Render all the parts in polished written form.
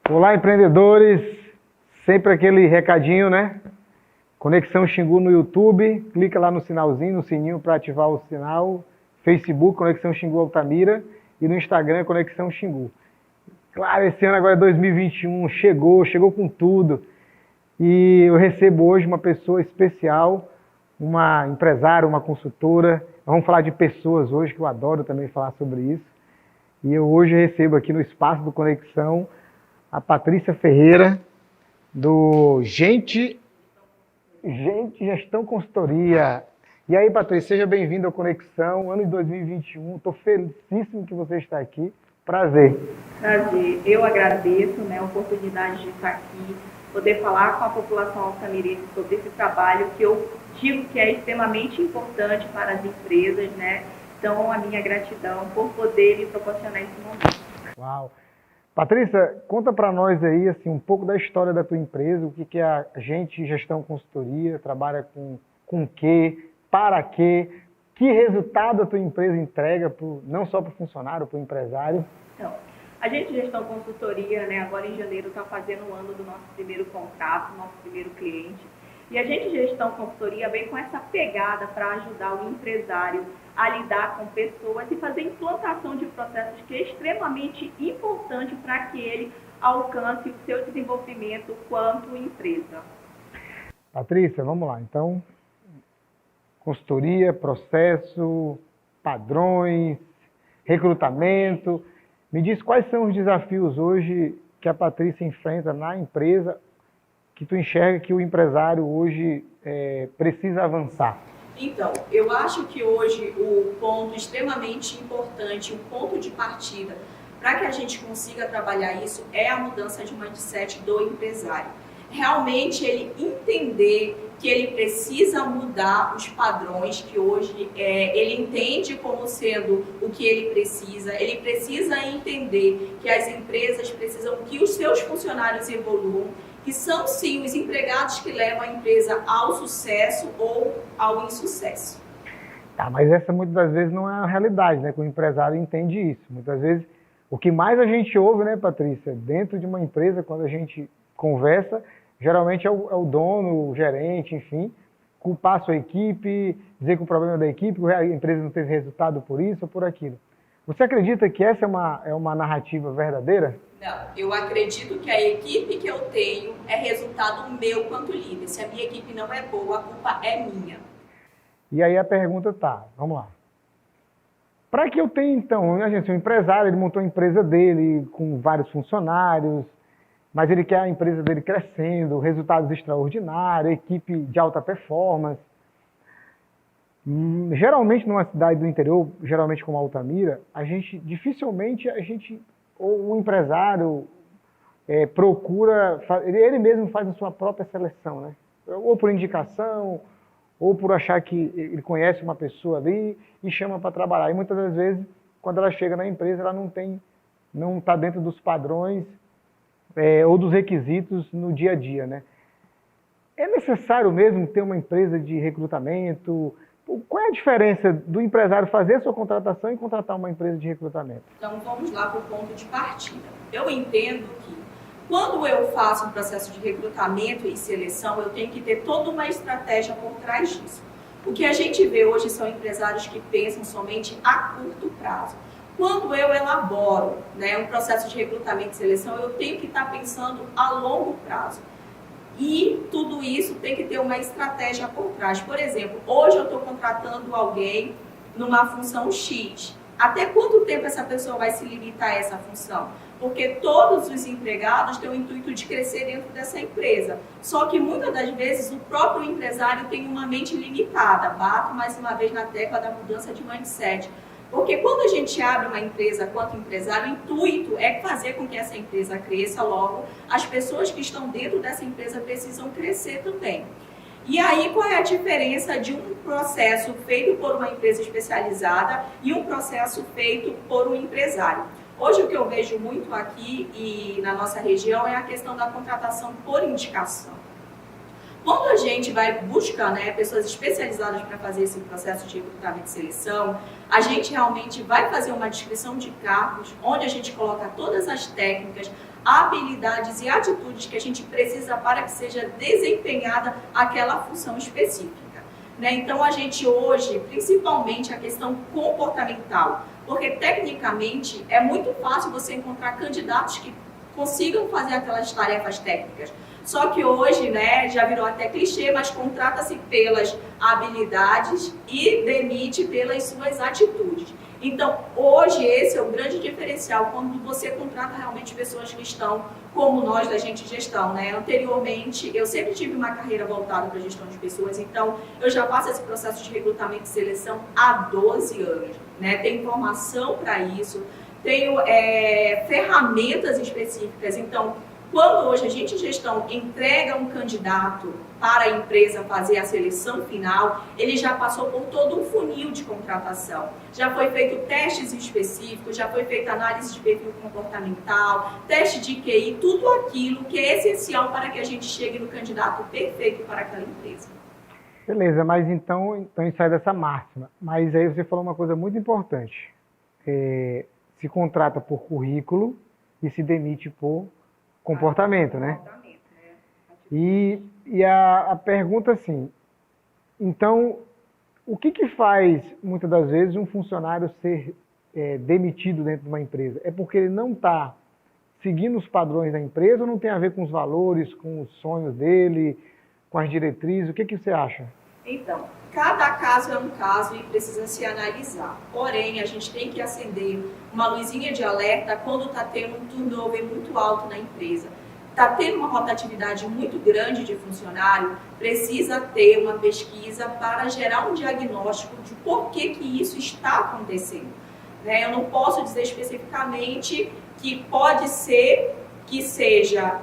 Olá, empreendedores! Sempre aquele recadinho, né? Conexão Xingu no YouTube, clica lá no sinalzinho, no sininho para ativar o sinal. Facebook, Conexão Xingu Altamira, e no Instagram, Conexão Xingu. Claro, esse ano agora é 2021, chegou com tudo. E eu recebo hoje uma pessoa especial, uma empresária, uma consultora. Vamos falar de pessoas hoje, que eu adoro também falar sobre isso. E eu hoje recebo aqui no espaço do Conexão a Patrícia Ferreira, do Gente Gestão Consultoria. E aí, Patrícia, seja bem-vinda ao Conexão, ano de 2021. Estou felicíssimo que você está aqui. Prazer. Prazer. Eu agradeço, a oportunidade de estar aqui, poder falar com a população altamirense sobre esse trabalho que eu digo que é extremamente importante para as empresas, Então, a minha gratidão por poder lhe proporcionar esse momento. Uau! Patrícia, conta para nós aí assim, um pouco da história da tua empresa, o que é a Gente Gestão Consultoria, trabalha com o quê, para quê, que resultado a tua empresa entrega, não só para o funcionário, para o empresário? Então, a Gente Gestão Consultoria, agora em janeiro, está fazendo o ano do nosso primeiro contrato, nosso primeiro cliente. E a Gente Gestão Consultoria vem com essa pegada para ajudar o empresário a lidar com pessoas e fazer implantação de processos que é extremamente importante para que ele alcance o seu desenvolvimento quanto empresa. Patrícia, vamos lá. Então, consultoria, processo, padrões, recrutamento. Me diz quais são os desafios hoje que a Patrícia enfrenta na empresa, que tu enxerga que o empresário hoje precisa avançar? Então, eu acho que hoje o ponto extremamente importante, o ponto de partida para que a gente consiga trabalhar isso é a mudança de mindset do empresário. Realmente ele entender que ele precisa mudar os padrões que hoje ele entende como sendo o que ele precisa entender que as empresas precisam que os seus funcionários evoluam, que são sim os empregados que levam a empresa ao sucesso ou ao insucesso. Tá, mas essa muitas das vezes não é a realidade, né? Que o empresário entende isso. Muitas vezes, o que mais a gente ouve, né, Patrícia, dentro de uma empresa, quando a gente conversa, geralmente é o dono, o gerente, enfim, culpar a sua equipe, dizer que o problema é da equipe, que a empresa não teve resultado por isso ou por aquilo. Você acredita que essa é uma narrativa verdadeira? Não, eu acredito que a equipe que eu tenho é resultado meu quanto líder. Se a minha equipe não é boa, a culpa é minha. E aí a pergunta vamos lá. Para que eu tenha, então, um empresário, ele montou a empresa dele com vários funcionários, mas ele quer a empresa dele crescendo, resultados extraordinários, equipe de alta performance. Geralmente numa cidade do interior, geralmente como Altamira, dificilmente ou o empresário procura, ele mesmo faz a sua própria seleção, né? Ou por indicação, ou por achar que ele conhece uma pessoa ali e chama para trabalhar. E muitas das vezes, quando ela chega na empresa, ela não está dentro dos padrões ou dos requisitos no dia a dia, né? É necessário mesmo ter uma empresa de recrutamento? Qual é a diferença do empresário fazer a sua contratação e contratar uma empresa de recrutamento? Então, vamos lá para o ponto de partida. Eu entendo que quando eu faço um processo de recrutamento e seleção, eu tenho que ter toda uma estratégia por trás disso. O que a gente vê hoje são empresários que pensam somente a curto prazo. Quando eu elaboro um processo de recrutamento e seleção, eu tenho que estar pensando a longo prazo. E tudo isso tem que ter uma estratégia por trás. Por exemplo, hoje eu estou contratando alguém numa função X. Até quanto tempo essa pessoa vai se limitar a essa função? Porque todos os empregados têm o intuito de crescer dentro dessa empresa. Só que muitas das vezes o próprio empresário tem uma mente limitada. Bato mais uma vez na tecla da mudança de mindset. Porque quando a gente abre uma empresa quanto empresário, o intuito é fazer com que essa empresa cresça, logo as pessoas que estão dentro dessa empresa precisam crescer também. E aí, qual é a diferença de um processo feito por uma empresa especializada e um processo feito por um empresário? Hoje, o que eu vejo muito aqui e na nossa região é a questão da contratação por indicação. Quando a gente vai buscar pessoas especializadas para fazer esse processo de recrutamento e seleção, a gente realmente vai fazer uma descrição de cargos, onde a gente coloca todas as técnicas, habilidades e atitudes que a gente precisa para que seja desempenhada aquela função específica, né? Então, a gente hoje, principalmente a questão comportamental, porque tecnicamente é muito fácil você encontrar candidatos que consigam fazer aquelas tarefas técnicas. Só que hoje, né, já virou até clichê, mas contrata-se pelas habilidades e demite pelas suas atitudes. Então, hoje, esse é o grande diferencial quando você contrata realmente pessoas que estão como nós da Gente Gestão, né? Anteriormente, eu sempre tive uma carreira voltada para a gestão de pessoas, então eu já faço esse processo de recrutamento e seleção há 12 anos, né? Tenho formação para isso, tenho ferramentas específicas. Então, quando hoje a Gente Gestão entrega um candidato para a empresa fazer a seleção final, ele já passou por todo um funil de contratação. Já foi feito testes específicos, já foi feita análise de perfil comportamental, teste de QI, tudo aquilo que é essencial para que a gente chegue no candidato perfeito para aquela empresa. Beleza, mas então a gente sai dessa máxima. Mas aí você falou uma coisa muito importante. Se contrata por currículo e se demite por comportamento, né? E a pergunta assim, então, o que faz, muitas das vezes, um funcionário ser demitido dentro de uma empresa? É porque ele não está seguindo os padrões da empresa ou não tem a ver com os valores, com os sonhos dele, com as diretrizes? O que você acha? Então, cada caso é um caso e precisa se analisar. Porém, a gente tem que acender uma luzinha de alerta quando está tendo um turnover muito alto na empresa. Está tendo uma rotatividade muito grande de funcionário, precisa ter uma pesquisa para gerar um diagnóstico de por que isso está acontecendo, né? Eu não posso dizer especificamente que pode ser que seja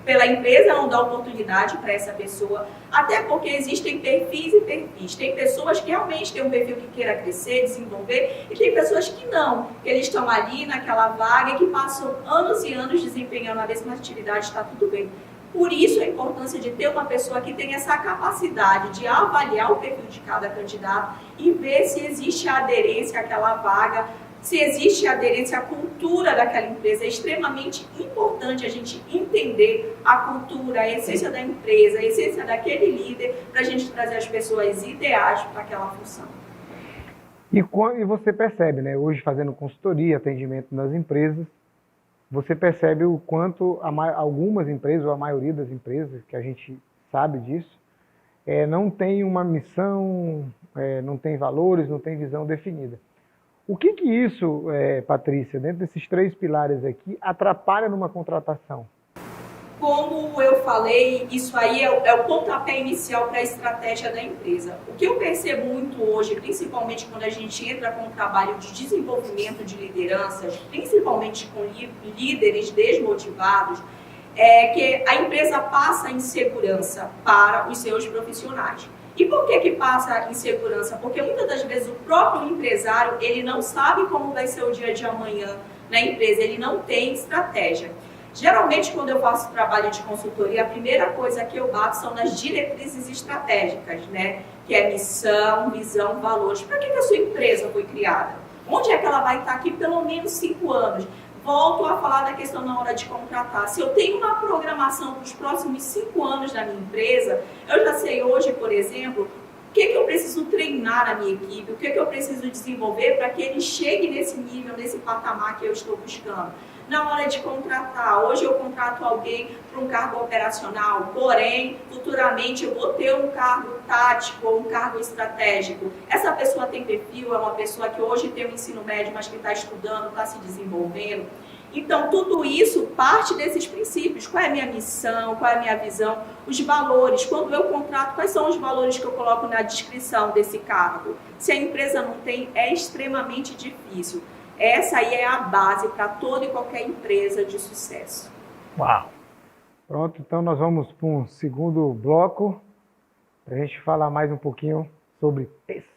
pela empresa não dar oportunidade para essa pessoa, até porque existem perfis e perfis. Tem pessoas que realmente têm um perfil que queira crescer, desenvolver, e tem pessoas que não, que eles estão ali naquela vaga e que passam anos e anos desempenhando a mesma atividade, está tudo bem. Por isso a importância de ter uma pessoa que tenha essa capacidade de avaliar o perfil de cada candidato e ver se existe a aderência àquela vaga, se existe aderência à cultura daquela empresa. É extremamente importante a gente entender a cultura, a essência da empresa, a essência daquele líder, para a gente trazer as pessoas ideais para aquela função. E você percebe, né, hoje fazendo consultoria, atendimento nas empresas, você percebe o quanto algumas empresas, ou a maioria das empresas, que a gente sabe disso, não tem uma missão, não tem valores, não tem visão definida. O que isso, Patrícia, dentro desses 3 pilares aqui, atrapalha numa contratação? Como eu falei, isso aí é o pontapé inicial para a estratégia da empresa. O que eu percebo muito hoje, principalmente quando a gente entra com o trabalho de desenvolvimento de lideranças, principalmente com líderes desmotivados, é que a empresa passa insegurança para os seus profissionais. E por que passa insegurança? Porque muitas das vezes o próprio empresário, ele não sabe como vai ser o dia de amanhã na empresa, ele não tem estratégia. Geralmente, quando eu faço trabalho de consultoria, a primeira coisa que eu bato são nas diretrizes estratégicas, né? Que é missão, visão, valores. Para que a sua empresa foi criada? Onde é que ela vai estar aqui pelo menos 5 anos? Volto a falar da questão na hora de contratar. Se eu tenho uma programação para os próximos 5 anos da minha empresa, eu já sei hoje, por exemplo, o que eu preciso treinar na minha equipe, o que eu preciso desenvolver para que ele chegue nesse nível, nesse patamar que eu estou buscando. Na hora de contratar, hoje eu contrato alguém para um cargo operacional, porém, futuramente eu vou ter um cargo tático ou um cargo estratégico. Essa pessoa tem perfil, é uma pessoa que hoje tem o ensino médio, mas que está estudando, está se desenvolvendo. Então, tudo isso parte desses princípios. Qual é a minha missão, qual é a minha visão, os valores. Quando eu contrato, quais são os valores que eu coloco na descrição desse cargo? Se a empresa não tem, é extremamente difícil. Essa aí é a base para toda e qualquer empresa de sucesso. Uau! Pronto, então nós vamos para um segundo bloco, para a gente falar mais um pouquinho sobre pessoas.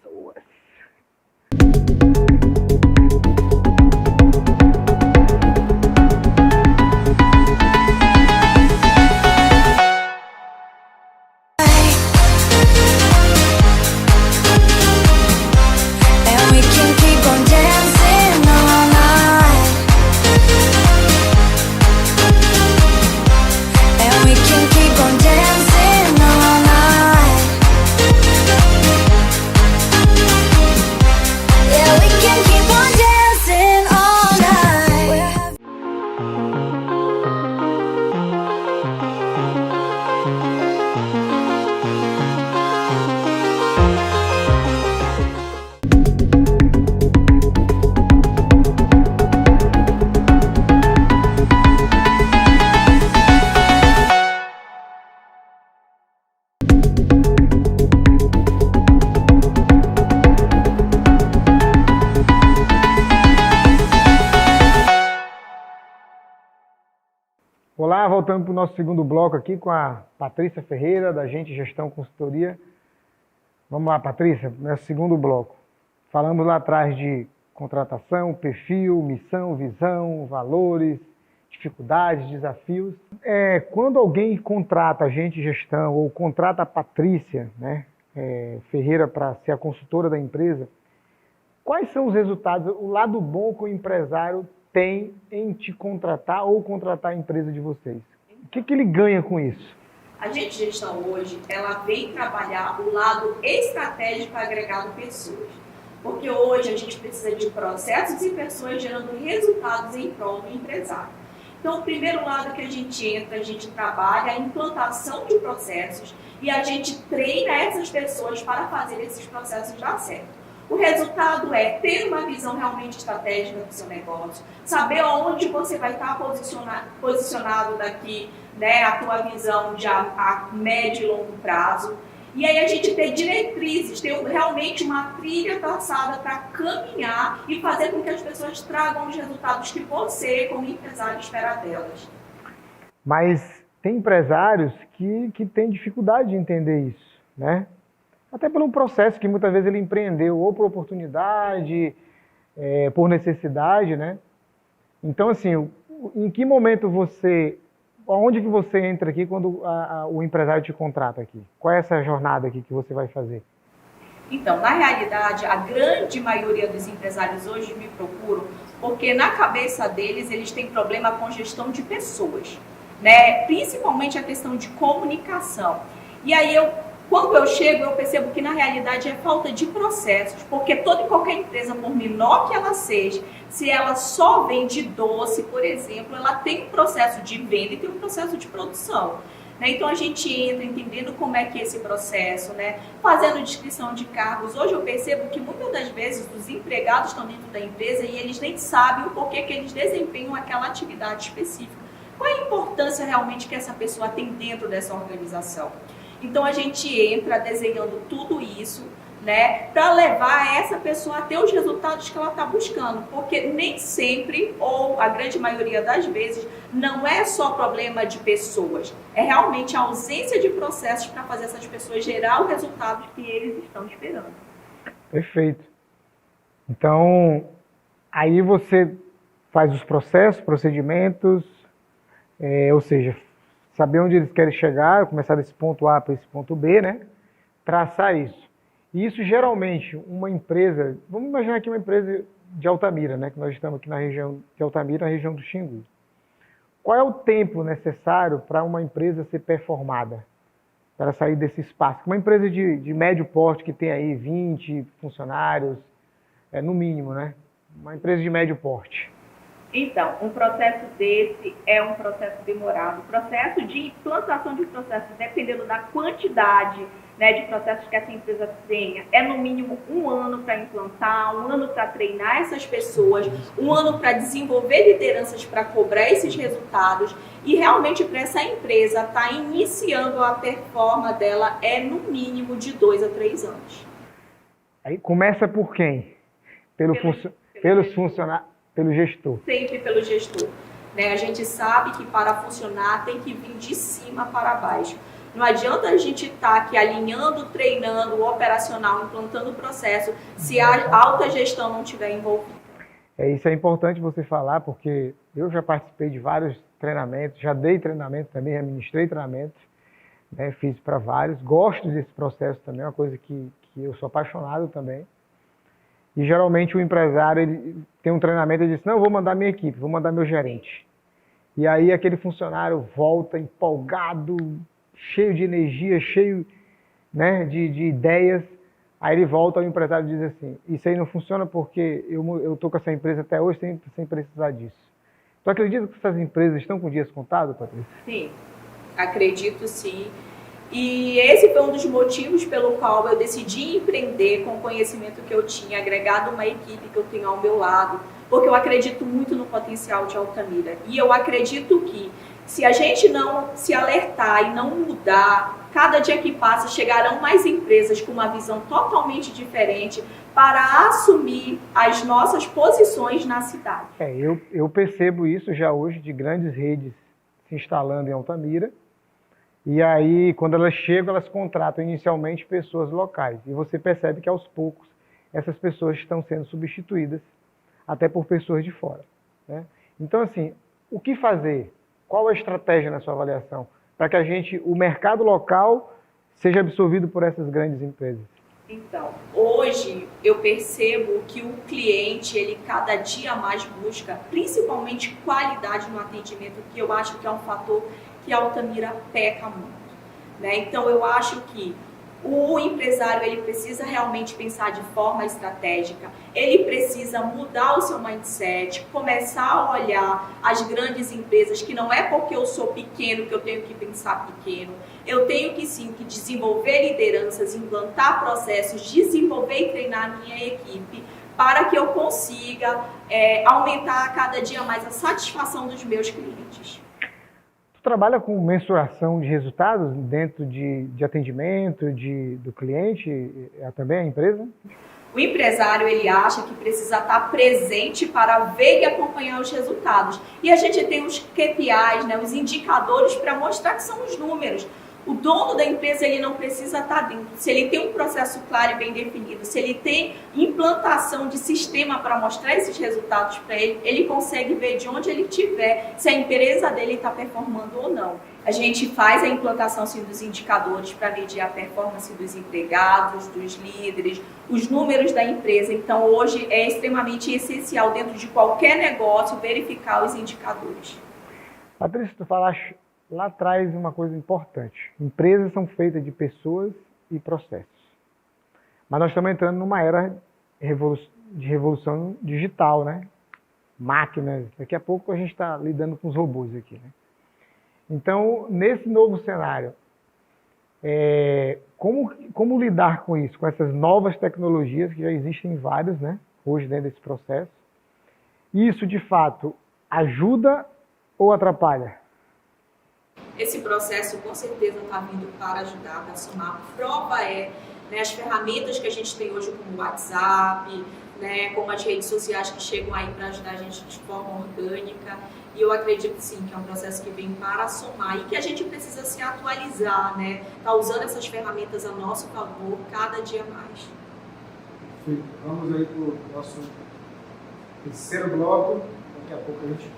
Olá, voltando para o nosso segundo bloco aqui com a Patrícia Ferreira, da Gente Gestão Consultoria. Vamos lá, Patrícia, nosso segundo bloco. Falamos lá atrás de contratação, perfil, missão, visão, valores, dificuldades, desafios. Quando alguém contrata a Gente Gestão ou contrata a Patrícia, né, Ferreira para ser a consultora da empresa, quais são os resultados, o lado bom que o empresário tem em te contratar ou contratar a empresa de vocês? O que ele ganha com isso? A Gente Gestão hoje, ela vem trabalhar o lado estratégico agregado pessoas. Porque hoje a gente precisa de processos e pessoas gerando resultados em prol do empresário. Então, o primeiro lado que a gente entra, a gente trabalha a implantação de processos e a gente treina essas pessoas para fazer esses processos dar certo. O resultado é ter uma visão realmente estratégica do seu negócio, saber onde você vai estar posicionado daqui, né, a tua visão de a médio e longo prazo. E aí a gente ter diretrizes, ter realmente uma trilha traçada para caminhar e fazer com que as pessoas tragam os resultados que você, como empresário, espera delas. Mas tem empresários que têm dificuldade de entender isso, né? Até por um processo que muitas vezes ele empreendeu, ou por oportunidade, por necessidade, né? Então, assim, em que momento onde que você entra aqui quando o empresário te contrata aqui? Qual é essa jornada aqui que você vai fazer? Então, na realidade, a grande maioria dos empresários hoje me procuram porque na cabeça deles eles têm problema com gestão de pessoas, né? Principalmente a questão de comunicação. E aí quando eu chego, eu percebo que na realidade é falta de processos, porque toda e qualquer empresa, por menor que ela seja, se ela só vende doce, por exemplo, ela tem um processo de venda e tem um processo de produção. Né? Então a gente entra entendendo como é que é esse processo, né? Fazendo descrição de cargos. Hoje eu percebo que muitas das vezes os empregados estão dentro da empresa e eles nem sabem o porquê que eles desempenham aquela atividade específica. Qual é a importância realmente que essa pessoa tem dentro dessa organização? Então a gente entra desenhando tudo isso, né, para levar essa pessoa a ter os resultados que ela está buscando, porque nem sempre, ou a grande maioria das vezes, não é só problema de pessoas, é realmente a ausência de processos para fazer essas pessoas gerar o resultado que eles estão esperando. Perfeito. Então, aí você faz os processos, procedimentos, ou seja, saber onde eles querem chegar, começar desse ponto A para esse ponto B, né? Traçar isso. E isso geralmente, uma empresa, vamos imaginar aqui uma empresa de Altamira, né? Que nós estamos aqui na região de Altamira, na região do Xingu. Qual é o tempo necessário para uma empresa ser performada? Para sair desse espaço? Uma empresa de médio porte que tem aí 20 funcionários, no mínimo, né? Uma empresa de médio porte. Então, um processo desse é um processo demorado. O processo de implantação de processos, dependendo da quantidade, né, de processos que essa empresa tenha, é no mínimo 1 ano para implantar, 1 ano para treinar essas pessoas, 1 ano para desenvolver lideranças para cobrar esses resultados e realmente para essa empresa estar iniciando a performance dela é no mínimo de 2 a 3 anos. Aí começa por quem? Pelos funcionários. Pelo gestor. Sempre pelo gestor. Né? A gente sabe que para funcionar tem que vir de cima para baixo. Não adianta a gente estar aqui alinhando, treinando o operacional, implantando o processo, se a alta gestão não estiver envolvida. Isso é importante você falar, porque eu já participei de vários treinamentos, já dei treinamento também, administrei treinamento, né? Fiz para vários, gosto desse processo também, é uma coisa que eu sou apaixonado também. E geralmente o empresário ele tem um treinamento e diz, não, eu vou mandar minha equipe, vou mandar meu gerente. E aí aquele funcionário volta empolgado, cheio de energia, cheio, né, de ideias. Aí ele volta ao empresário e diz assim, isso aí não funciona porque eu estou com essa empresa até hoje sem precisar disso. Tu acredita que essas empresas estão com dias contados, Patrícia? Sim, acredito sim. E esse foi um dos motivos pelo qual eu decidi empreender com o conhecimento que eu tinha, agregado uma equipe que eu tenho ao meu lado, porque eu acredito muito no potencial de Altamira. E eu acredito que se a gente não se alertar e não mudar, cada dia que passa chegarão mais empresas com uma visão totalmente diferente para assumir as nossas posições na cidade. Eu percebo isso já hoje de grandes redes se instalando em Altamira. E aí, quando elas chegam, elas contratam inicialmente pessoas locais. E você percebe que, aos poucos, essas pessoas estão sendo substituídas até por pessoas de fora, né? Então, assim, o que fazer? Qual a estratégia na sua avaliação para que o mercado local seja absorvido por essas grandes empresas? Então, hoje eu percebo que o cliente, ele cada dia mais busca, principalmente qualidade no atendimento, que eu acho que é um fator que a Altamira peca muito, né? Então, eu acho que o empresário, ele precisa realmente pensar de forma estratégica, ele precisa mudar o seu mindset, começar a olhar as grandes empresas, que não é porque eu sou pequeno que eu tenho que pensar pequeno, eu tenho que sim que desenvolver lideranças, implantar processos, desenvolver e treinar a minha equipe, para que eu consiga aumentar cada dia mais a satisfação dos meus clientes. Trabalha com mensuração de resultados dentro de atendimento do cliente, também a empresa? O empresário, ele acha que precisa estar presente para ver e acompanhar os resultados. E a gente tem os KPIs, né, os indicadores para mostrar que são os números. O dono da empresa, ele não precisa estar dentro. Se ele tem um processo claro e bem definido, se ele tem implantação de sistema para mostrar esses resultados para ele, ele consegue ver de onde ele estiver, se a empresa dele está performando ou não. A gente faz a implantação sim, dos indicadores para medir a performance dos empregados, dos líderes, os números da empresa. Então, hoje é extremamente essencial dentro de qualquer negócio verificar os indicadores. Patrícia, tu falaste lá atrás uma coisa importante. Empresas são feitas de pessoas e processos. Mas nós estamos entrando numa era de revolução digital, né? Máquinas. Daqui a pouco a gente está lidando com os robôs aqui, né? Então, nesse novo cenário, como lidar com isso? Com essas novas tecnologias, que já existem várias, né? Hoje dentro desse processo. Isso, de fato, ajuda ou atrapalha? Esse processo, com certeza, está vindo para ajudar, para somar. Prova né, as ferramentas que a gente tem hoje, como o WhatsApp, né, como as redes sociais que chegam aí para ajudar a gente de forma orgânica. E eu acredito, sim, que é um processo que vem para somar e que a gente precisa se atualizar, né? Tá usando essas ferramentas a nosso favor cada dia mais. Sim. Vamos aí para o nosso terceiro bloco. Daqui a pouco a gente...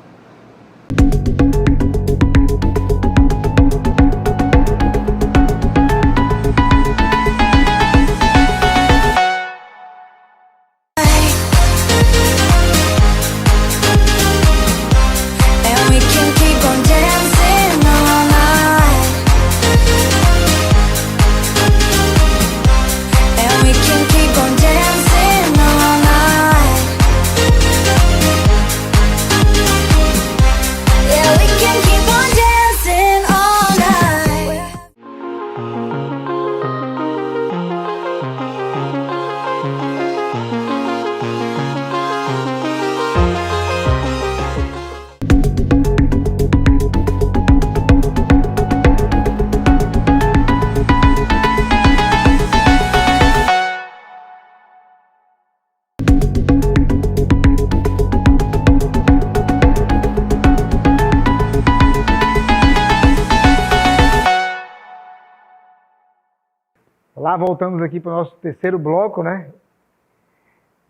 Lá voltamos aqui para o nosso terceiro bloco, né?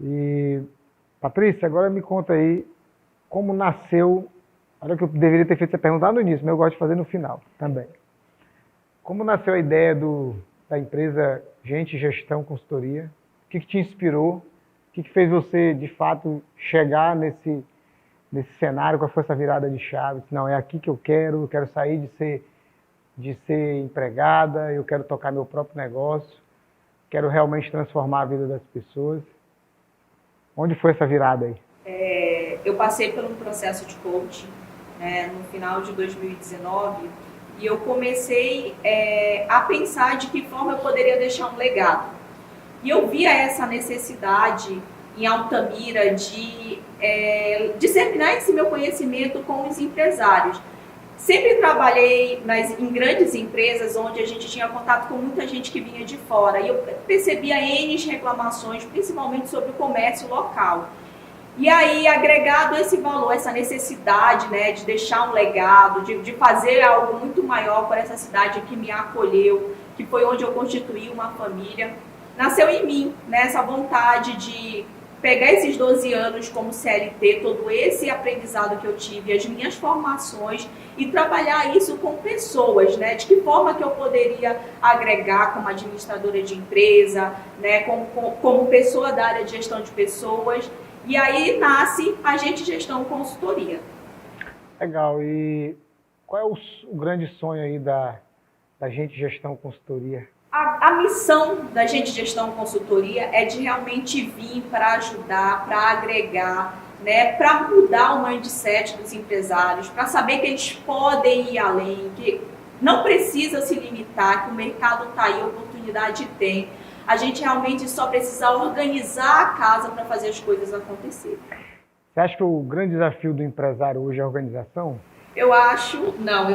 E, Patrícia, agora me conta aí como nasceu, olha que eu deveria ter feito essa pergunta lá no início, mas eu gosto de fazer no final também. Como nasceu a ideia da empresa Gente Gestão Consultoria? O que te inspirou? O que fez você, de fato, chegar nesse cenário? Qual foi essa virada de chave? Não, é aqui que eu quero sair de ser empregada, eu quero tocar meu próprio negócio, quero realmente transformar a vida das pessoas. Onde foi essa virada aí? Eu passei por um processo de coaching, né, no final de 2019, e eu comecei a pensar de que forma eu poderia deixar um legado. E eu via essa necessidade em Altamira de disseminar esse meu conhecimento com os empresários. Sempre trabalhei em grandes empresas onde a gente tinha contato com muita gente que vinha de fora e eu percebia N reclamações, principalmente sobre o comércio local. E aí, agregado esse valor, essa necessidade, né, de deixar um legado, de fazer algo muito maior por essa cidade que me acolheu, que foi onde eu constituí uma família, nasceu em mim, né, essa vontade de pegar esses 12 anos como CLT, todo esse aprendizado que eu tive, as minhas formações, e trabalhar isso com pessoas, né? De que forma que eu poderia agregar como administradora de empresa, né? Como pessoa da área de gestão de pessoas. E aí nasce a Gente Gestão Consultoria. Legal. E qual é o grande sonho aí da Gente Gestão Consultoria? A missão da Gente Gestão Consultoria é de realmente vir para ajudar, para agregar, né, para mudar o mindset dos empresários, para saber que eles podem ir além, que não precisa se limitar, que o mercado está aí, a oportunidade tem. A gente realmente só precisa organizar a casa para fazer as coisas acontecerem. Você acha que o grande desafio do empresário hoje é a organização? Eu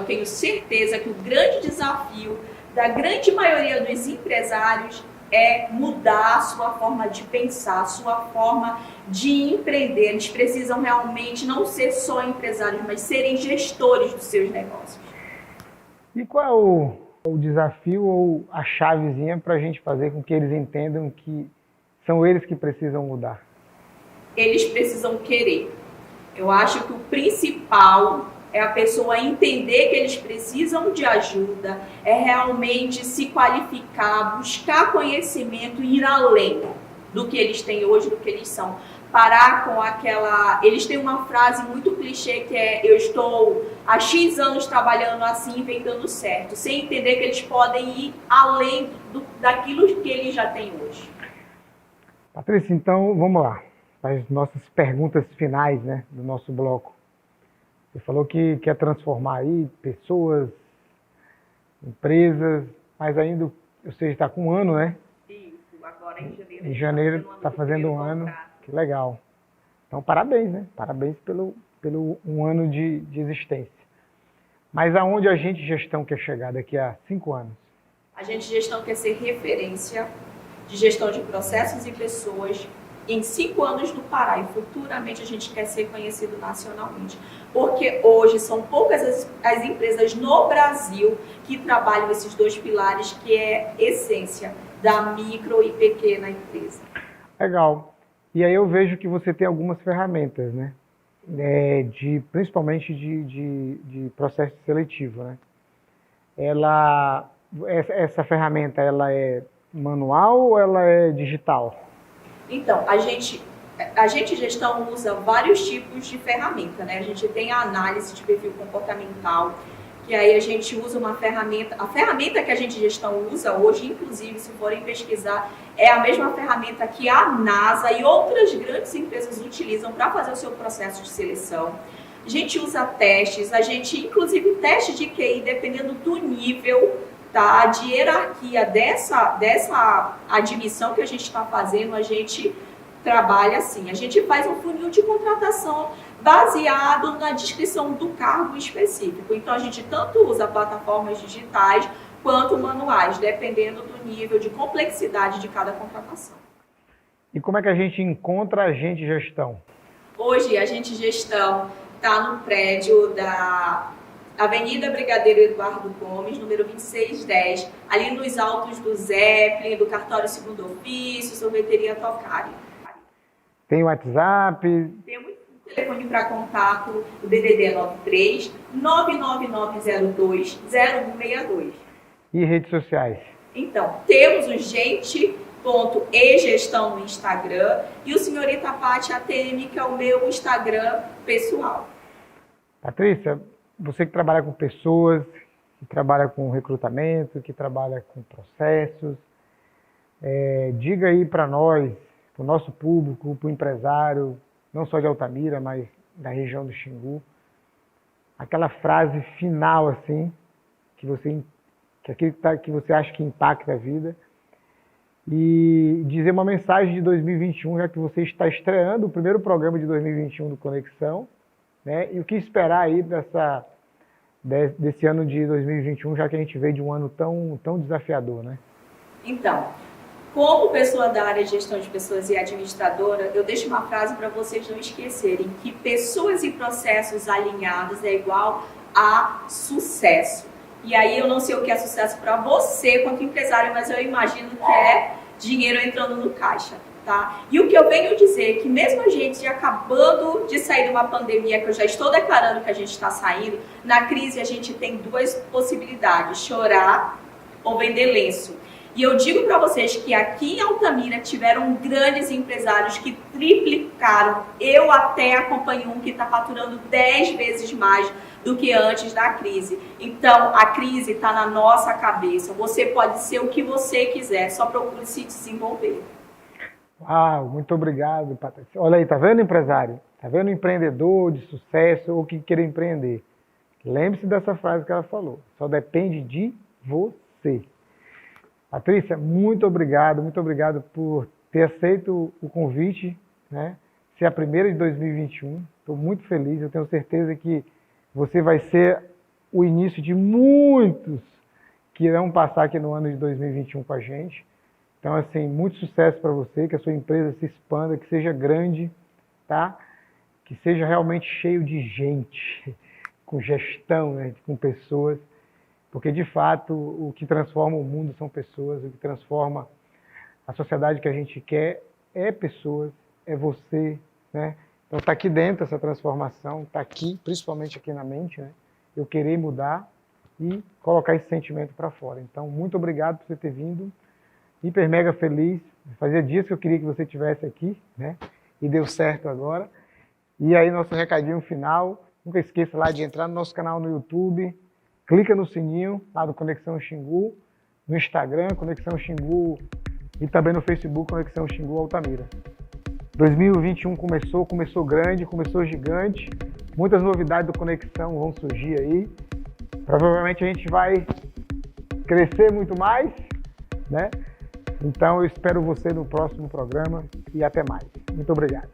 tenho certeza que o grande desafio da grande maioria dos empresários é mudar a sua forma de pensar, a sua forma de empreender. Eles precisam realmente não ser só empresários, mas serem gestores dos seus negócios. E qual é o desafio ou a chavezinha para a gente fazer com que eles entendam que são eles que precisam mudar? Eles precisam querer. Eu acho que o principal é a pessoa entender que eles precisam de ajuda, é realmente se qualificar, buscar conhecimento e ir além do que eles têm hoje, do que eles são. Parar com aquela... Eles têm uma frase muito clichê que é: eu estou há X anos trabalhando assim e vem dando certo, sem entender que eles podem ir além daquilo que eles já têm hoje. Patrícia, então vamos lá, as nossas perguntas finais, né, do nosso bloco. Você falou que quer transformar aí pessoas, empresas, mas ainda, você está com um ano, né? Isso, agora em janeiro. Em janeiro está fazendo um ano, que legal. Então parabéns, né? Parabéns pelo um ano de existência. Mas aonde a Gente Gestão quer chegar daqui a 5 anos? A Gente Gestão quer ser referência de gestão de processos e pessoas em 5 anos do Pará, e futuramente a gente quer ser conhecido nacionalmente. Porque hoje são poucas as empresas no Brasil que trabalham esses dois pilares, que é essência da micro e pequena empresa. Legal. E aí eu vejo que você tem algumas ferramentas, né? Principalmente de processo seletivo, né? Essa ferramenta, ela é manual ou ela é digital? Então, a gente gestão usa vários tipos de ferramenta, né? A gente tem a análise de perfil comportamental, que aí a gente usa uma ferramenta, a ferramenta que a gente gestão usa hoje, inclusive, se forem pesquisar, é a mesma ferramenta que a NASA e outras grandes empresas utilizam para fazer o seu processo de seleção. A gente usa testes, inclusive testes de QI, dependendo do nível, tá, de hierarquia dessa admissão que a gente está fazendo, a gente trabalha assim. A gente faz um funil de contratação baseado na descrição do cargo específico. Então, a gente tanto usa plataformas digitais quanto manuais, dependendo do nível de complexidade de cada contratação. E como é que a gente encontra a Gente Gestão? Hoje, a Gente Gestão está no prédio da Avenida Brigadeiro Eduardo Gomes, número 2610, ali nos altos do Zeppelin, do Cartório Segundo Ofício, Sorveteria Tocari. Tem WhatsApp? Temos um telefone para contato, o DDD 93 99902 0162. E redes sociais? Então, temos o gente.egestão no Instagram e o Senhorita Pati ATM, que é o meu Instagram pessoal. Patrícia, você que trabalha com pessoas, que trabalha com recrutamento, que trabalha com processos, diga aí para nós, para o nosso público, para o empresário, não só de Altamira, mas da região do Xingu, aquela frase final assim, que você acha que impacta a vida, e dizer uma mensagem de 2021, já que você está estreando o primeiro programa de 2021 do Conexão, né? E o que esperar aí desse ano de 2021, já que a gente veio de um ano tão desafiador, né? Então, Como pessoa da área de gestão de pessoas e administradora, eu deixo uma frase para vocês não esquecerem, que pessoas e processos alinhados é igual a sucesso. E aí eu não sei o que é sucesso para você quanto empresário, mas eu imagino que é dinheiro entrando no caixa, tá? E o que eu venho dizer é que mesmo a gente acabando de sair de uma pandemia, que eu já estou declarando que a gente está saindo, na crise a gente tem duas possibilidades, chorar ou vender lenço. E eu digo para vocês que aqui em Altamira tiveram grandes empresários que triplicaram. Eu até acompanho um que está faturando 10 vezes mais do que antes da crise. Então, a crise está na nossa cabeça. Você pode ser o que você quiser, só procure se desenvolver. Uau, muito obrigado, Patrícia. Olha aí, tá vendo, empresário? Tá vendo empreendedor de sucesso ou que queira empreender? Lembre-se dessa frase que ela falou. Só depende de você. Patrícia, muito obrigado por ter aceito o convite, né? Ser a primeira de 2021. Estou muito feliz, eu tenho certeza que você vai ser o início de muitos que irão passar aqui no ano de 2021 com a gente. Então, assim, muito sucesso para você, que a sua empresa se expanda, que seja grande, tá? Que seja realmente cheio de gente, com gestão, né? Com pessoas. Porque, de fato, o que transforma o mundo são pessoas, o que transforma a sociedade que a gente quer é pessoas, é você, né? Então, está aqui dentro essa transformação, está aqui, principalmente aqui na mente, né? Eu querer mudar e colocar esse sentimento para fora. Então, muito obrigado por você ter vindo, hiper mega feliz, fazia dias que eu queria que você estivesse aqui, né? E deu certo agora. E aí, nosso recadinho final, nunca esqueça lá de entrar no nosso canal no YouTube, clica no sininho lá do Conexão Xingu, no Instagram, Conexão Xingu, e também no Facebook, Conexão Xingu Altamira. 2021 começou grande, começou gigante, muitas novidades do Conexão vão surgir aí. Provavelmente a gente vai crescer muito mais, né? Então eu espero você no próximo programa e até mais. Muito obrigado.